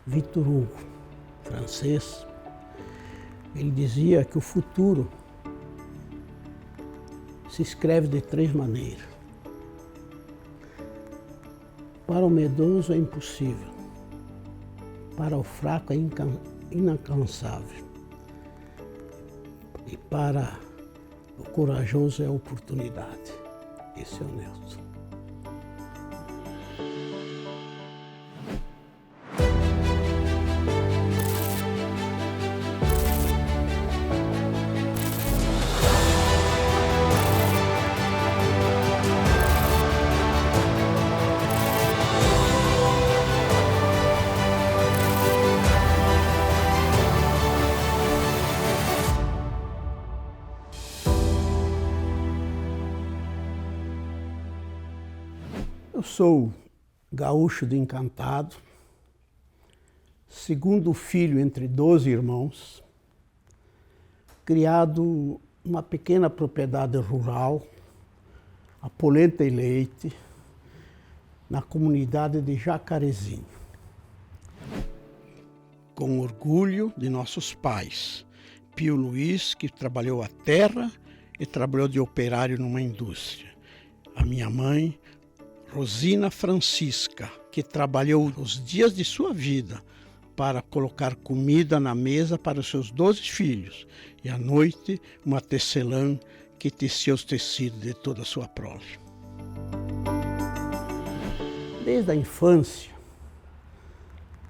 Victor Hugo, francês, ele dizia que o futuro se escreve de 3 maneiras. Para o medroso é impossível, para o fraco é inalcançável e para o corajoso é a oportunidade. Esse é o Nelson. Eu sou gaúcho de Encantado, segundo filho entre 12 irmãos, criado numa pequena propriedade rural, a Polenta e Leite, na comunidade de Jacarezinho. Com orgulho de nossos pais, Pio Luiz, que trabalhou a terra e trabalhou de operário numa indústria. A minha mãe, Rosina Francisca, que trabalhou os dias de sua vida para colocar comida na mesa para os seus 12 filhos. E à noite, uma tecelã que tecia os tecidos de toda a sua prole. Desde a infância,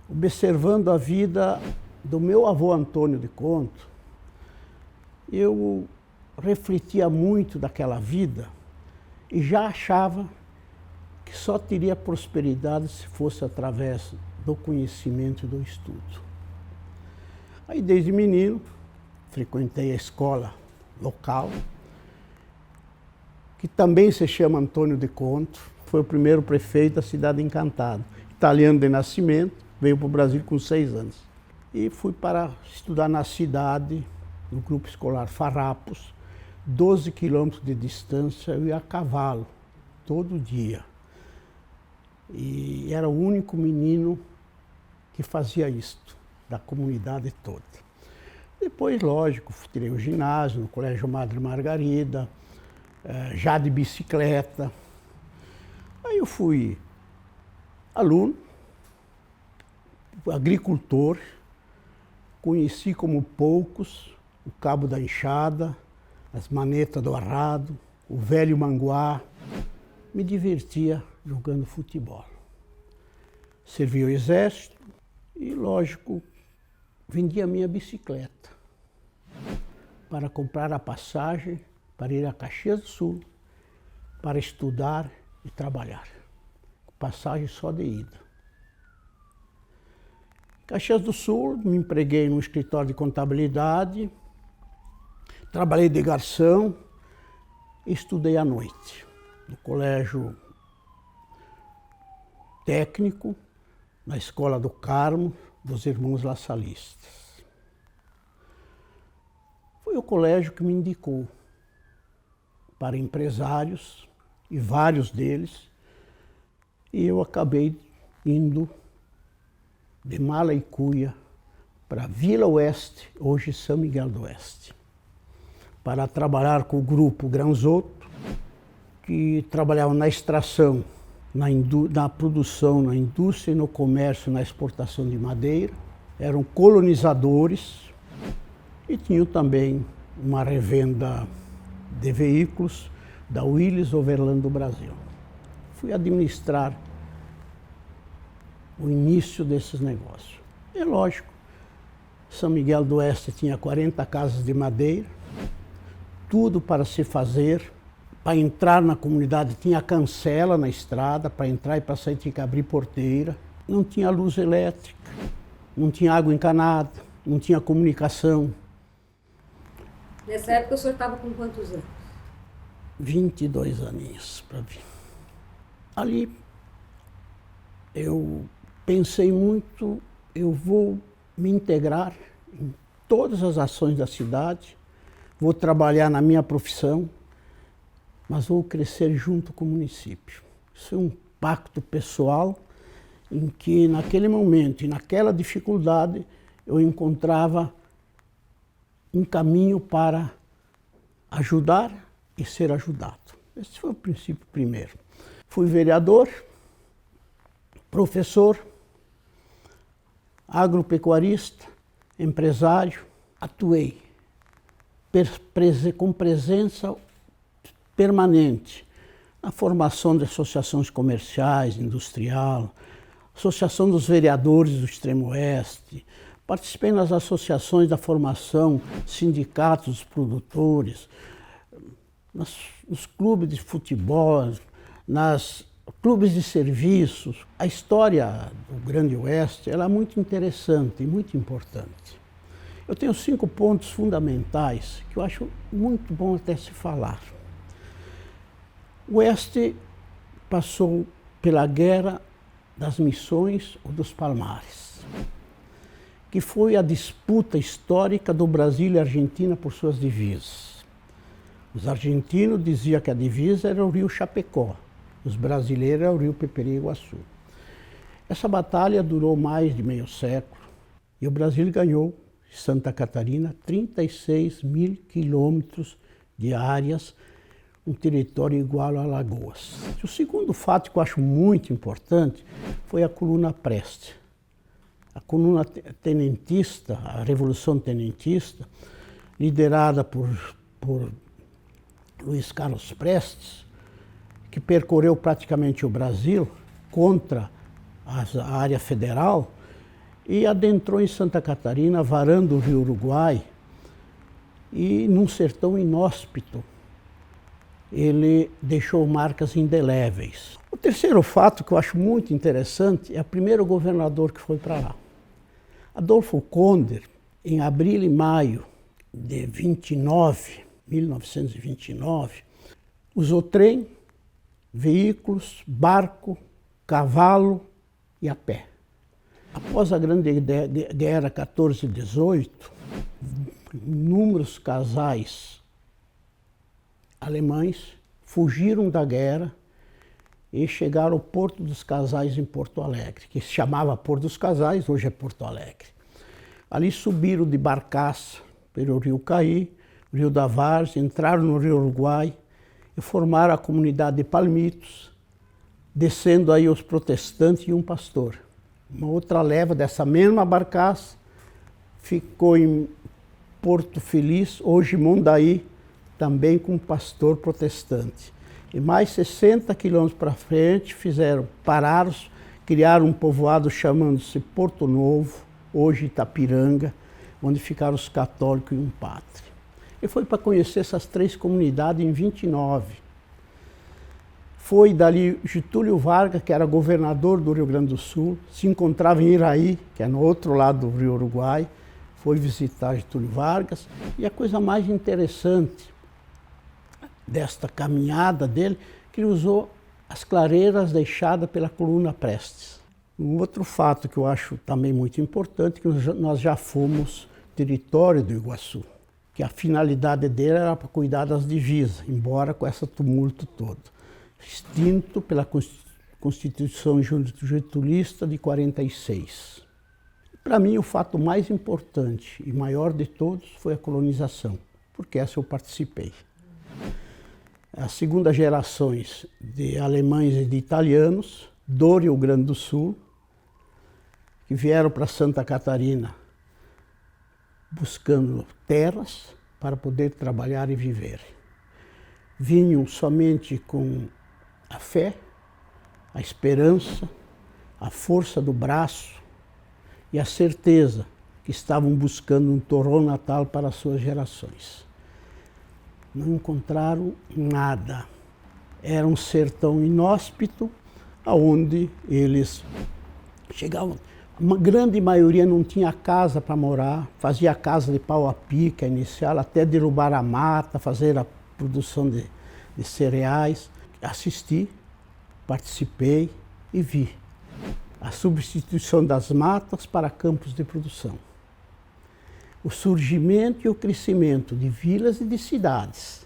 observando a vida do meu avô Antônio de Conto, eu refletia muito daquela vida e já achava que só teria prosperidade se fosse através do conhecimento e do estudo. Aí, desde menino, frequentei a escola local, que também se chama Antônio de Conto, foi o primeiro prefeito da cidade de Encantado. Italiano de nascimento, veio para o Brasil com 6 anos. E fui para estudar na cidade, no grupo escolar Farrapos, 12 quilômetros de distância, eu ia a cavalo, todo dia. E era o único menino que fazia isto, da comunidade toda. Depois, lógico, tirei o ginásio no Colégio Madre Margarida, já de bicicleta. Aí eu fui aluno, agricultor, conheci como poucos o cabo da enxada, as manetas do arado, o velho manguá. Me divertia jogando futebol. Servi ao exército e, lógico, vendi a minha bicicleta para comprar a passagem para ir a Caxias do Sul, para estudar e trabalhar. Passagem só de ida. Caxias do Sul, me empreguei num escritório de contabilidade, trabalhei de garçom e estudei à noite no colégio técnico, na Escola do Carmo, dos Irmãos Lassalistas. Foi o colégio que me indicou para empresários, e vários deles, e eu acabei indo de mala e cuia para Vila Oeste, hoje São Miguel do Oeste, para trabalhar com o grupo Granzotto, que trabalhava na extração, na produção, na indústria e no comércio, na exportação de madeira. Eram colonizadores e tinham também uma revenda de veículos da Willys Overland do Brasil. Fui administrar o início desses negócios. E lógico, São Miguel do Oeste tinha 40 casas de madeira, tudo para se fazer. Para entrar na comunidade tinha cancela na estrada, para entrar e para sair tinha que abrir porteira. Não tinha luz elétrica, não tinha água encanada, não tinha comunicação. Nessa época o senhor estava com quantos anos? 22 aninhos para vir. Ali eu pensei muito, eu vou me integrar em todas as ações da cidade, vou trabalhar na minha profissão, mas vou crescer junto com o município. Isso é um pacto pessoal em que naquele momento e naquela dificuldade eu encontrava um caminho para ajudar e ser ajudado. Esse foi o princípio primeiro. Fui vereador, professor, agropecuarista, empresário, atuei com presença permanente na formação de associações comerciais, industrial, Associação dos Vereadores do Extremo Oeste, participei nas associações da formação, sindicatos dos produtores, nos clubes de futebol, nas clubes de serviços. A história do Grande Oeste ela é muito interessante e muito importante. Eu tenho 5 pontos fundamentais que eu acho muito bom até se falar. O Oeste passou pela Guerra das Missões ou dos Palmares, que foi a disputa histórica do Brasil e Argentina por suas divisas. Os argentinos diziam que a divisa era o rio Chapecó, os brasileiros era o rio Peperiguaçu. Essa batalha durou mais de meio século e o Brasil ganhou, Santa Catarina, 36 mil quilômetros de áreas, um território igual a Alagoas. O segundo fato que eu acho muito importante foi a coluna Prestes. A coluna tenentista, a Revolução Tenentista, liderada por Luiz Carlos Prestes, que percorreu praticamente o Brasil contra a área federal e adentrou em Santa Catarina, varando o rio Uruguai, e num sertão inóspito ele deixou marcas indeléveis. O terceiro fato que eu acho muito interessante é o primeiro governador que foi para lá. Adolfo Konder, em abril e maio de 1929, usou trem, veículos, barco, cavalo e a pé. Após a Grande Guerra 14 e 18, inúmeros casais alemães fugiram da guerra e chegaram ao Porto dos Casais em Porto Alegre, que se chamava Porto dos Casais, hoje é Porto Alegre. Ali subiram de barcaça pelo rio Caí, rio da Várzea, entraram no rio Uruguai e formaram a comunidade de Palmitos, descendo aí os protestantes e um pastor. Uma outra leva dessa mesma barcaça ficou em Porto Feliz, hoje Mondaí, também com um pastor protestante. E mais 60 quilômetros para frente pararam, criaram um povoado chamando-se Porto Novo, hoje Itapiranga, onde ficaram os católicos e um padre. E foi para conhecer essas 3 comunidades em 29. Foi dali Getúlio Vargas, que era governador do Rio Grande do Sul, se encontrava em Iraí, que é no outro lado do Rio Uruguai, foi visitar Getúlio Vargas. E a coisa mais interessante desta caminhada dele, que ele usou as clareiras deixadas pela coluna Prestes. Um outro fato que eu acho também muito importante, que nós já fomos território do Iguaçu, que a finalidade dele era para cuidar das divisas, embora com esse tumulto todo. Extinto pela Constituição Getulista de 46. Para mim, o fato mais importante e maior de todos foi a colonização, porque essa eu participei. As segundas gerações de alemães e de italianos do Rio Grande do Sul, que vieram para Santa Catarina buscando terras para poder trabalhar e viver. Vinham somente com a fé, a esperança, a força do braço e a certeza que estavam buscando um torrão natal para as suas gerações. Não encontraram nada. Era um sertão inóspito, onde eles chegavam. Uma grande maioria não tinha casa para morar, fazia casa de pau a pica inicial, até derrubar a mata, fazer a produção de cereais. Assisti, participei e vi a substituição das matas para campos de produção. O surgimento e o crescimento de vilas e de cidades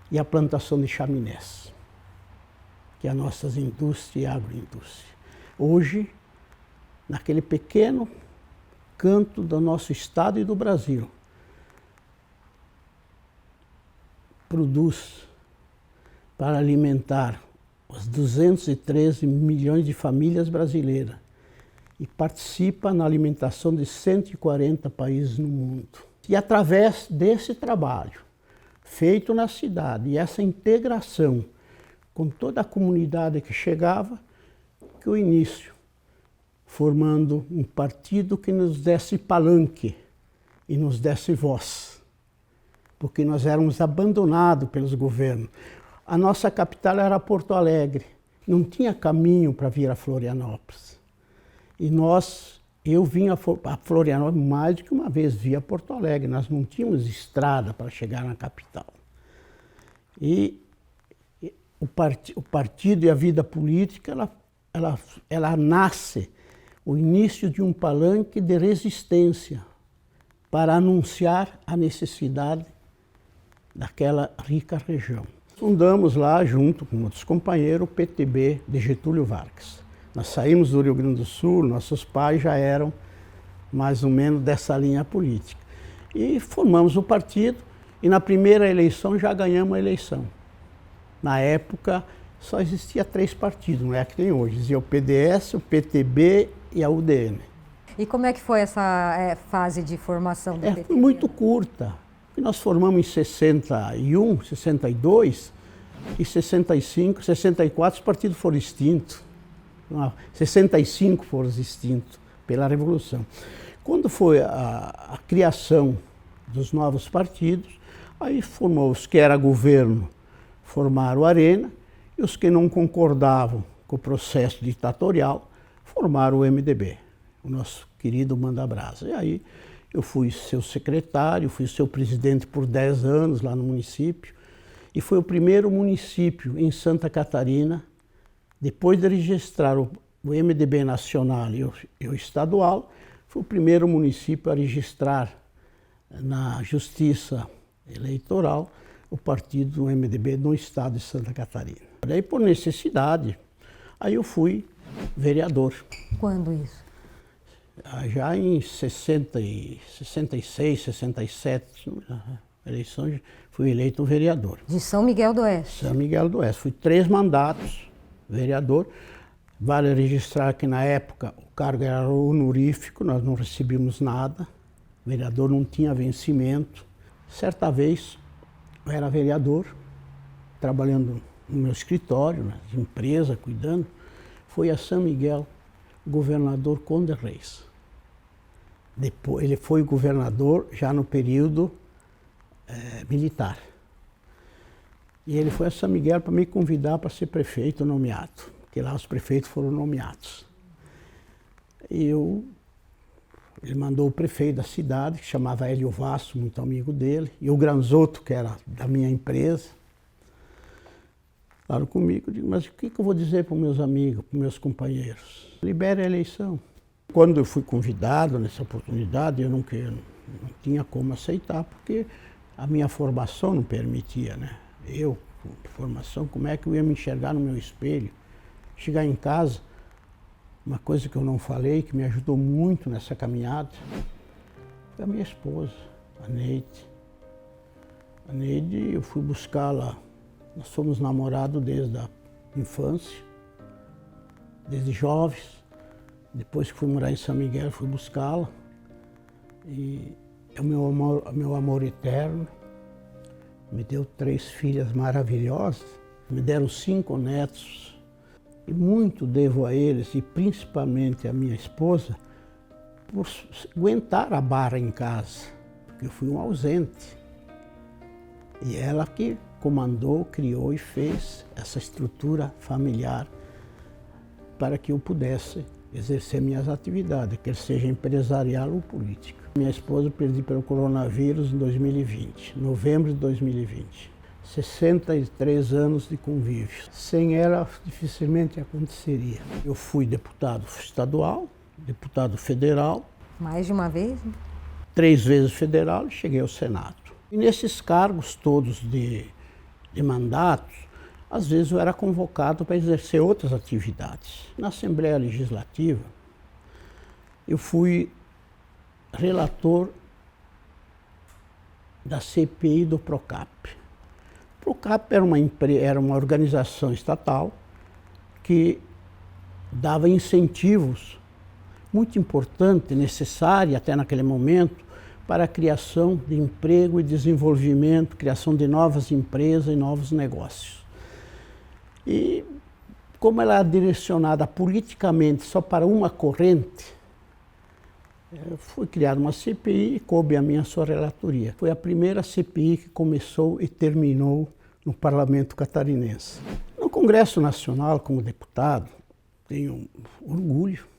e a plantação de chaminés, que é a nossa indústria e agroindústria. hoje, naquele pequeno canto do nosso estado e do Brasil, produz para alimentar os 213 milhões de famílias brasileiras e participa na alimentação de 140 países no mundo. E através desse trabalho feito na cidade e essa integração com toda a comunidade que chegava, que o início, formando um partido que nos desse palanque e nos desse voz, porque nós éramos abandonados pelos governos. A nossa capital era Porto Alegre, não tinha caminho para vir a Florianópolis. E eu vim a Florianópolis mais do que uma vez, via Porto Alegre, nós não tínhamos estrada para chegar na capital. E o partido e a vida política, ela nasce o início de um palanque de resistência para anunciar a necessidade daquela rica região. Fundamos lá, junto com outros companheiros, o PTB de Getúlio Vargas. Nós saímos do Rio Grande do Sul, nossos pais já eram mais ou menos dessa linha política. E formamos o partido e na primeira eleição já ganhamos a eleição. Na época só existia 3 partidos, não é que tem hoje. Existia o PDS, o PTB e a UDN. E como é que foi essa fase de formação do PTB? Foi muito curta. Nós formamos em 61, 62 e 65, 64 os partidos foram extintos. 65 foram extintos pela Revolução. Quando foi a criação dos novos partidos, aí formou os que era governo, formaram a Arena, e os que não concordavam com o processo ditatorial, formaram o MDB, o nosso querido Manda-Brasa. E aí eu fui seu secretário, fui seu presidente por 10 anos lá no município, e foi o primeiro município em Santa Catarina, depois de registrar o MDB nacional e o estadual, foi o primeiro município a registrar na Justiça Eleitoral o partido do MDB no estado de Santa Catarina. Daí, por necessidade, aí eu fui vereador. Quando isso? Já em 66, 67, eleições, fui eleito vereador. De São Miguel do Oeste? São Miguel do Oeste. Fui 3 mandatos vereador. Vale registrar que na época o cargo era honorífico, nós não recebíamos nada. O vereador não tinha vencimento. Certa vez eu era vereador, trabalhando no meu escritório, na empresa, cuidando. Foi a São Miguel o governador Conde Reis. Depois, ele foi governador já no período militar. E ele foi a São Miguel para me convidar para ser prefeito nomeado, porque lá os prefeitos foram nomeados. E ele mandou o prefeito da cidade, que chamava Hélio Vasso, muito amigo dele, e o Granzotto, que era da minha empresa. Falaram comigo, eu digo, mas o que eu vou dizer para os meus amigos, para os meus companheiros? Libere a eleição. Quando eu fui convidado nessa oportunidade, eu não tinha como aceitar, porque a minha formação não permitia, né? Eu, com formação, como é que eu ia me enxergar no meu espelho? Chegar em casa, uma coisa que eu não falei, que me ajudou muito nessa caminhada, foi a minha esposa, a Neide. A Neide, eu fui buscá-la, nós fomos namorados desde a infância, desde jovens. Depois que fui morar em São Miguel, fui buscá-la. E é o meu amor eterno. Me deu 3 filhas maravilhosas, me deram 5 netos. E muito devo a eles, e principalmente a minha esposa, por aguentar a barra em casa, porque eu fui um ausente. E ela que comandou, criou e fez essa estrutura familiar para que eu pudesse exercer minhas atividades, quer seja empresarial ou política. Minha esposa eu perdi pelo coronavírus em 2020, novembro de 2020. 63 anos de convívio. Sem ela, dificilmente aconteceria. Eu fui deputado estadual, deputado federal. Mais de uma vez? 3 vezes federal e cheguei ao Senado. E nesses cargos todos de mandatos, às vezes eu era convocado para exercer outras atividades. Na Assembleia Legislativa, eu fui relator da CPI do Procap. O Procap era uma organização estatal que dava incentivos muito importantes, necessários até naquele momento, para a criação de emprego e desenvolvimento, criação de novas empresas e novos negócios. E como ela é direcionada politicamente só para uma corrente, foi criada uma CPI e coube a minha sua relatoria. Foi a primeira CPI que começou e terminou no Parlamento Catarinense. No Congresso Nacional, como deputado, tenho orgulho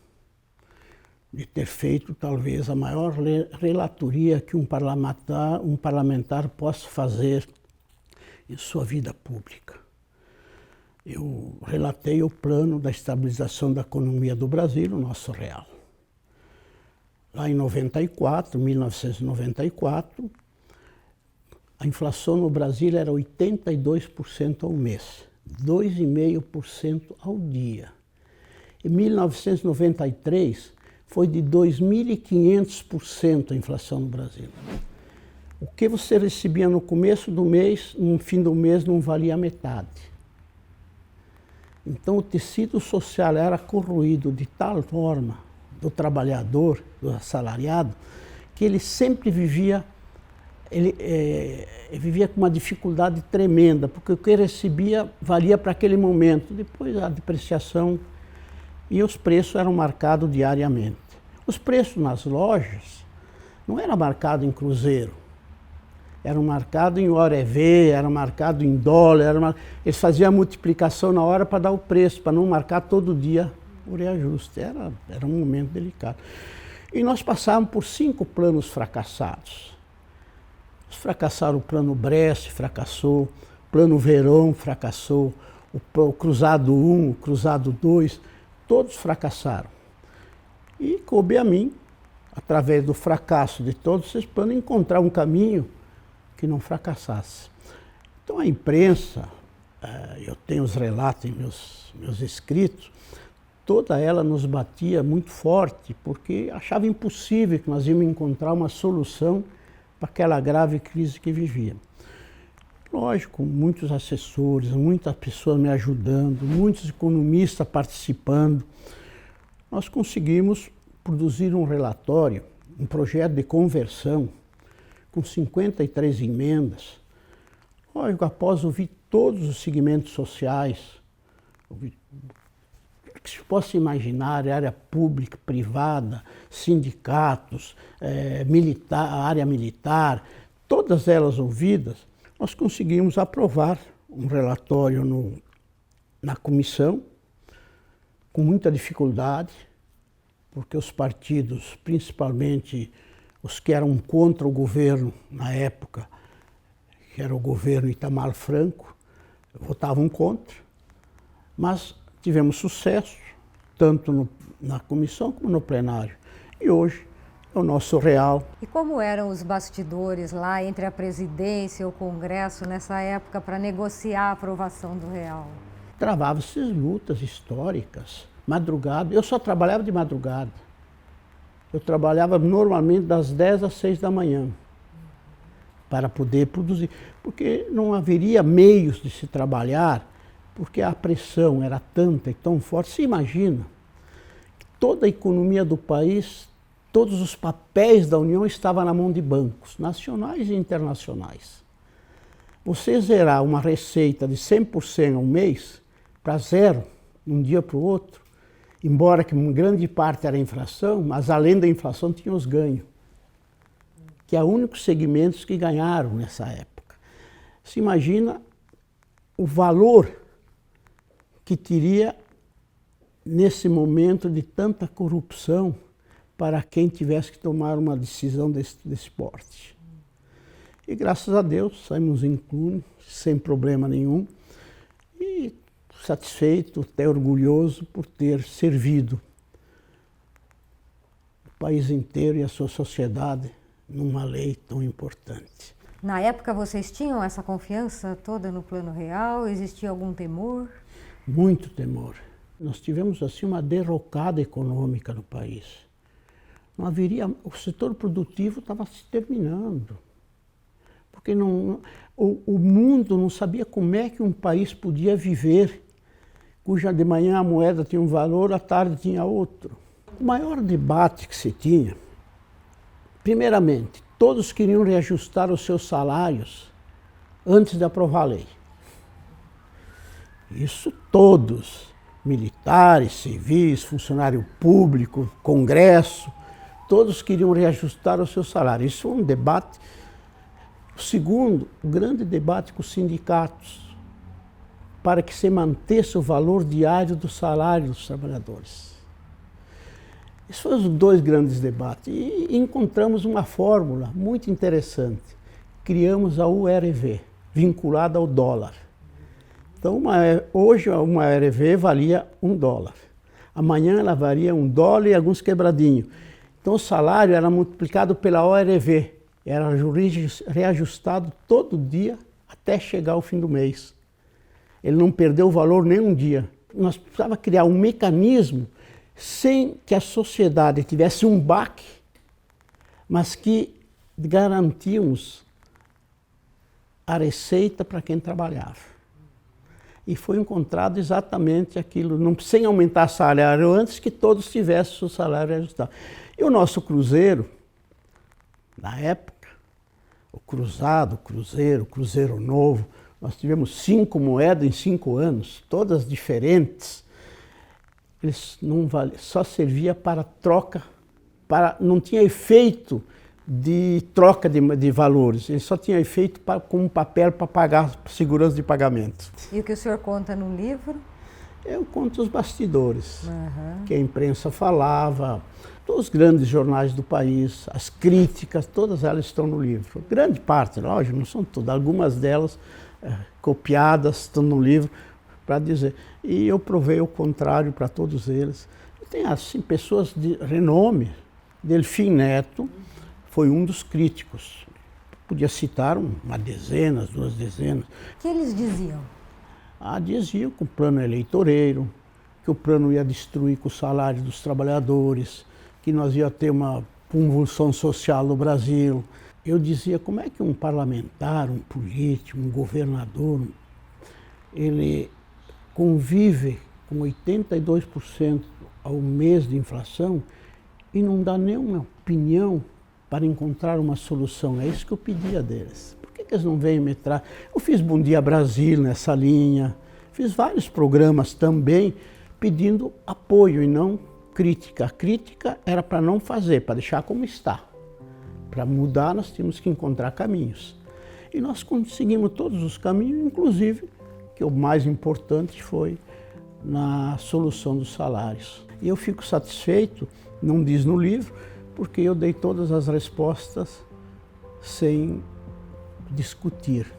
de ter feito talvez a maior relatoria que um parlamentar possa fazer em sua vida pública. Eu relatei o plano da estabilização da economia do Brasil, o nosso real. Lá em 1994, a inflação no Brasil era 82% ao mês, 2,5% ao dia. Em 1993, foi de 2.500% a inflação no Brasil. O que você recebia no começo do mês, no fim do mês, não valia a metade. Então o tecido social era corroído de tal forma do trabalhador, do assalariado, que ele sempre vivia com uma dificuldade tremenda, porque o que recebia valia para aquele momento. Depois a depreciação e os preços eram marcados diariamente. Os preços nas lojas não eram marcados em cruzeiro, eram marcados em ORV, eram marcados em dólar, eles faziam a multiplicação na hora para dar o preço, para não marcar todo dia o reajuste. Era um momento delicado. E nós passávamos por 5 planos fracassados. Fracassaram o plano Brest, fracassou, o plano Verão fracassou, o Cruzado 1, o Cruzado 2, todos fracassaram. E coube a mim, através do fracasso de todos esses planos, encontrar um caminho que não fracassasse. Então a imprensa, eu tenho os relatos em meus escritos, toda ela nos batia muito forte, porque achava impossível que nós íamos encontrar uma solução para aquela grave crise que vivíamos. Lógico, muitos assessores, muitas pessoas me ajudando, muitos economistas participando. Nós conseguimos produzir um relatório, um projeto de conversão, com 53 emendas. Lógico, após ouvir todos os segmentos sociais, ouvir que se possa imaginar, área pública, privada, sindicatos, área militar, todas elas ouvidas, nós conseguimos aprovar um relatório na comissão, com muita dificuldade, porque os partidos, principalmente os que eram contra o governo na época, que era o governo Itamar Franco, votavam contra, mas tivemos sucesso, tanto na comissão como no plenário. E hoje é o nosso real. E como eram os bastidores lá entre a presidência e o Congresso nessa época para negociar a aprovação do real? Travavam-se lutas históricas, madrugada. Eu só trabalhava de madrugada. Eu trabalhava normalmente das 10 às 6 da manhã para poder produzir, porque não haveria meios de se trabalhar, porque a pressão era tanta e tão forte. Se imagina que toda a economia do país, todos os papéis da União estavam na mão de bancos, nacionais e internacionais. Você zerar uma receita de 100% ao mês para zero, de um dia para o outro, embora que uma grande parte era inflação, mas além da inflação tinha os ganhos, que é os únicos segmentos que ganharam nessa época. Se imagina o valor que teria nesse momento de tanta corrupção para quem tivesse que tomar uma decisão desse porte. E graças a Deus saímos impunes, sem problema nenhum, e satisfeito, até orgulhoso por ter servido o país inteiro e a sua sociedade numa lei tão importante. Na época vocês tinham essa confiança toda no Plano Real? Existia algum temor? Muito temor. Nós tivemos assim uma derrocada econômica no país. Não haveria, o setor produtivo estava se terminando. Porque o mundo não sabia como é que um país podia viver, cuja de manhã a moeda tinha um valor, à tarde tinha outro. O maior debate que se tinha, primeiramente, todos queriam reajustar os seus salários antes de aprovar a lei. Isso todos, militares, civis, funcionário público, Congresso, todos queriam reajustar o seu salário. Isso foi um debate. O segundo, o grande debate com os sindicatos, para que se mantesse o valor diário do salário dos trabalhadores. Esses foram os dois grandes debates e encontramos uma fórmula muito interessante. Criamos a URV, vinculada ao dólar. Então, hoje uma URV valia $1. Amanhã ela valia $1 e alguns quebradinhos. Então o salário era multiplicado pela ORV, era reajustado todo dia até chegar ao fim do mês. Ele não perdeu o valor nem um dia. Nós precisávamos criar um mecanismo sem que a sociedade tivesse um baque, mas que garantíamos a receita para quem trabalhava. E foi encontrado exatamente aquilo, sem aumentar salário antes, que todos tivessem o salário ajustado. E o nosso cruzeiro, na época, o cruzado, o cruzeiro, o cruzeiro novo, nós tivemos 5 moedas em 5 anos, todas diferentes. Eles não só servia para troca, não tinha efeito de troca de valores, ele só tinha efeito como papel para pagar segurança de pagamento. E o que o senhor conta no livro? Eu conto os bastidores, que a imprensa falava, todos os grandes jornais do país, as críticas, todas elas estão no livro. Grande parte, lógico, não são todas, algumas delas copiadas estão no livro para dizer. E eu provei o contrário para todos eles. Tem assim pessoas de renome, Delfim Neto foi um dos críticos. Podia citar uma dezena, 2 dezenas. O que eles diziam? Diziam que o plano é eleitoreiro, que o plano ia destruir com o salário dos trabalhadores, que nós ia ter uma convulsão social no Brasil. Eu dizia, como é que um parlamentar, um político, um governador, ele convive com 82% ao mês de inflação e não dá nenhuma opinião para encontrar uma solução? É isso que eu pedia deles. Por que eles não vêm me trazer? Eu fiz Bom Dia Brasil nessa linha, fiz vários programas também pedindo apoio e não crítica. A crítica era para não fazer, para deixar como está. Para mudar, nós tínhamos que encontrar caminhos. E nós conseguimos todos os caminhos, inclusive, que o mais importante foi na solução dos salários. E eu fico satisfeito, não diz no livro, porque eu dei todas as respostas sem discutir.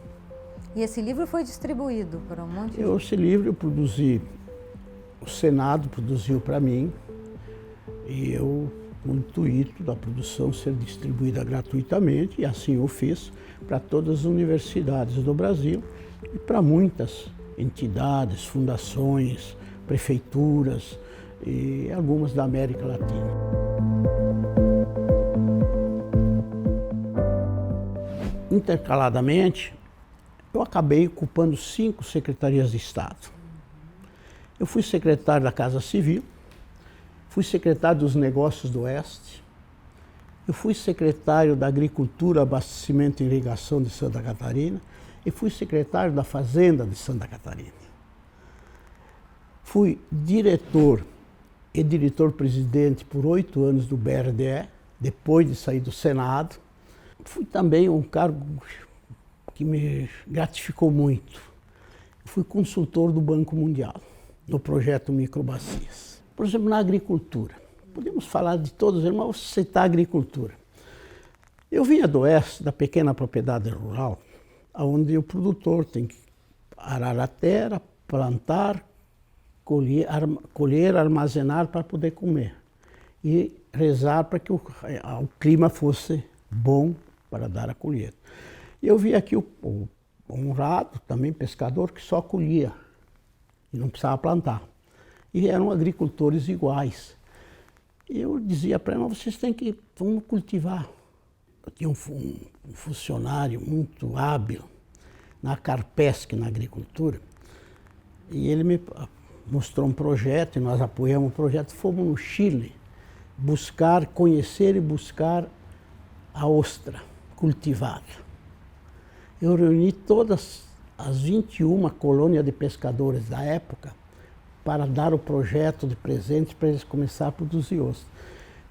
E esse livro foi distribuído para um monte de... Esse livro eu produzi, o Senado produziu para mim, e eu, com o intuito da produção ser distribuída gratuitamente, e assim eu fiz para todas as universidades do Brasil e para muitas entidades, fundações, prefeituras e algumas da América Latina. Intercaladamente, eu acabei ocupando 5 secretarias de Estado. Eu fui secretário da Casa Civil, fui secretário dos Negócios do Oeste, eu fui secretário da Agricultura, Abastecimento e Irrigação de Santa Catarina e fui secretário da Fazenda de Santa Catarina. Fui diretor e diretor-presidente por 8 anos do BRDE, depois de sair do Senado. Fui também um cargo que me gratificou muito. Fui consultor do Banco Mundial, no projeto Microbacias. Por exemplo, na agricultura. Podemos falar de todos eles, mas vou citar a agricultura. Eu vinha do oeste, da pequena propriedade rural, onde o produtor tem que arar a terra, plantar, colher, armazenar para poder comer. E rezar para que o clima fosse bom para dar a colheita. Eu vi aqui o honrado, também pescador, que só colhia e não precisava plantar. E eram agricultores iguais. E eu dizia para ele, vocês têm que, vamos cultivar. Eu tinha um funcionário muito hábil na Carpesc, na agricultura, e ele me mostrou um projeto, e nós apoiamos o projeto, fomos no Chile buscar, conhecer e buscar a ostra cultivada. Eu reuni todas as 21 colônias de pescadores da época para dar o projeto de presente para eles começarem a produzir ostra.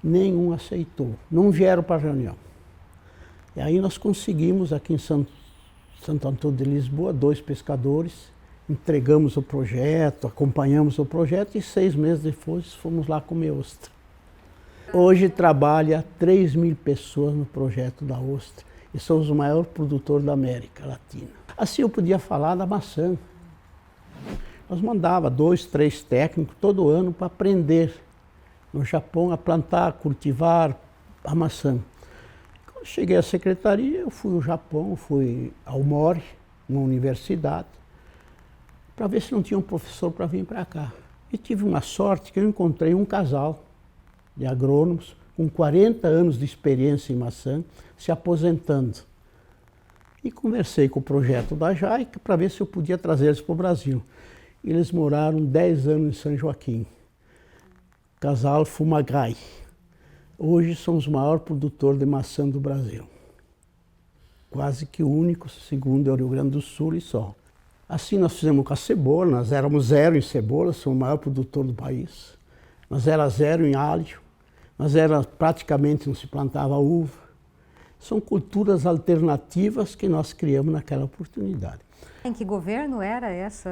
Nenhum aceitou, não vieram para a reunião. E aí nós conseguimos aqui em Santo Antônio de Lisboa, 2 pescadores, entregamos o projeto, acompanhamos o projeto e 6 meses depois fomos lá comer ostra. Hoje trabalha 3.000 pessoas no projeto da ostra e somos o maior produtor da América Latina. Assim eu podia falar da maçã. Nós mandava 2, 3 técnicos todo ano para aprender no Japão a plantar, cultivar a maçã. Quando cheguei à secretaria, eu fui ao Japão, fui ao Mori, uma universidade, para ver se não tinha um professor para vir para cá. E tive uma sorte que eu encontrei um casal de agrônomos com 40 anos de experiência em maçã, se aposentando. E conversei com o projeto da JAICA para ver se eu podia trazer eles para o Brasil. Eles moraram 10 anos em São Joaquim. Casal Fumagai. Hoje somos o maior produtor de maçã do Brasil. Quase que o único, segundo é o Rio Grande do Sul e só. Assim nós fizemos com a cebola, nós éramos 0 em cebola, somos o maior produtor do país. Nós éramos 0 em alho, nós praticamente não se plantava uva. São culturas alternativas que nós criamos naquela oportunidade. Em que governo era essa?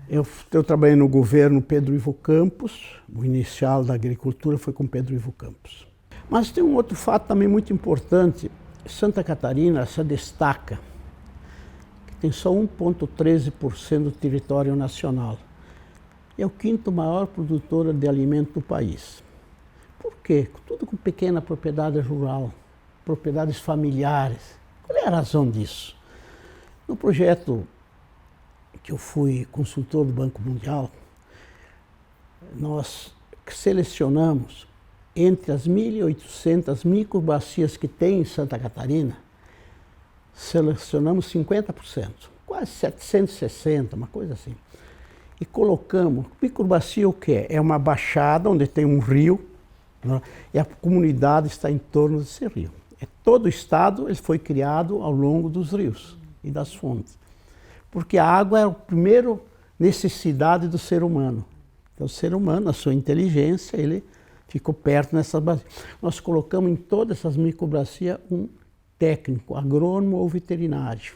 Eu trabalhei no governo Pedro Ivo Campos, o inicial da agricultura foi com Pedro Ivo Campos. Mas tem um outro fato também muito importante. Santa Catarina se destaca, que tem só 1,13% do território nacional. É o 5º maior produtor de alimento do país. Por quê? Tudo com pequena propriedade rural, propriedades familiares. Qual é a razão disso? No projeto que eu fui consultor do Banco Mundial, nós selecionamos entre as 1.800 microbacias que tem em Santa Catarina, selecionamos 50%, quase 760, uma coisa assim. E colocamos, microbacia o que é? É uma baixada onde tem um rio, né, e a comunidade está em torno desse rio. Todo o estado ele foi criado ao longo dos rios e das fontes. Porque a água é a primeira necessidade do ser humano. Então o ser humano, a sua inteligência, ele ficou perto nessa bacia. Nós colocamos em todas essas microbacias um técnico, agrônomo ou veterinário,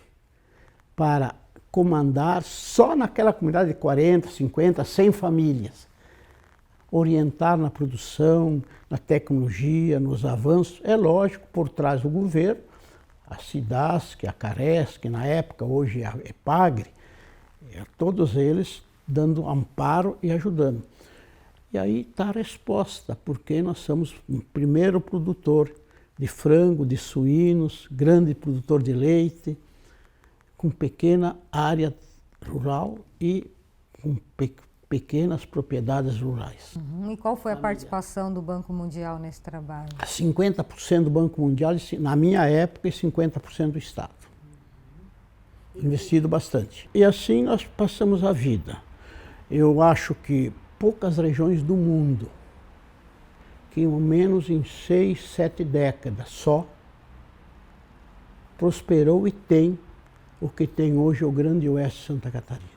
para comandar só naquela comunidade de 40, 50, 100 famílias. Orientar na produção, na tecnologia, nos avanços. É lógico, por trás do governo, a Cidasc, a Caresc, na época, hoje a Epagre, todos eles dando amparo e ajudando. E aí está a resposta, porque nós somos o primeiro produtor de frango, de suínos, grande produtor de leite, com pequena área rural e com pequenas propriedades rurais. E qual foi a participação do Banco Mundial nesse trabalho? 50% do Banco Mundial, na minha época, e 50% do Estado. Investido bastante. E assim nós passamos a vida. Eu acho que poucas regiões do mundo, que ao menos em 6, 7 décadas só, prosperou e tem o que tem hoje o Grande Oeste de Santa Catarina.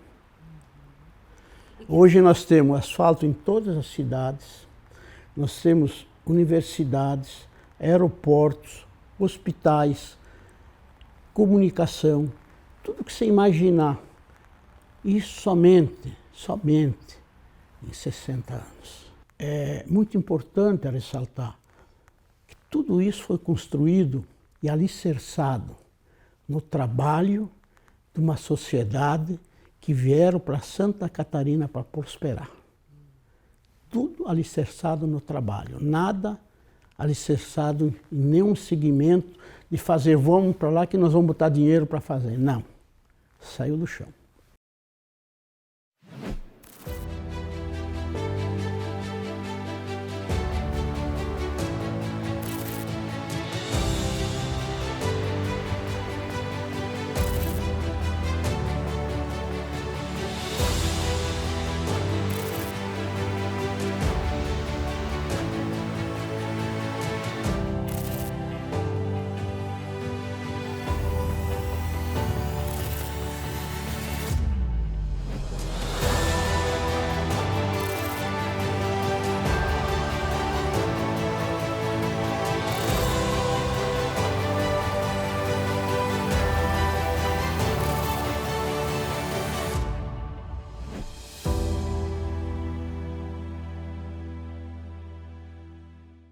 Hoje nós temos asfalto em todas as cidades, nós temos universidades, aeroportos, hospitais, comunicação, tudo que você imaginar. Isso somente em 60 anos. É muito importante ressaltar que tudo isso foi construído e alicerçado no trabalho de uma sociedade que vieram para Santa Catarina para prosperar. Tudo alicerçado no trabalho, nada alicerçado em nenhum segmento de fazer, vamos para lá que nós vamos botar dinheiro para fazer. Não, saiu do chão.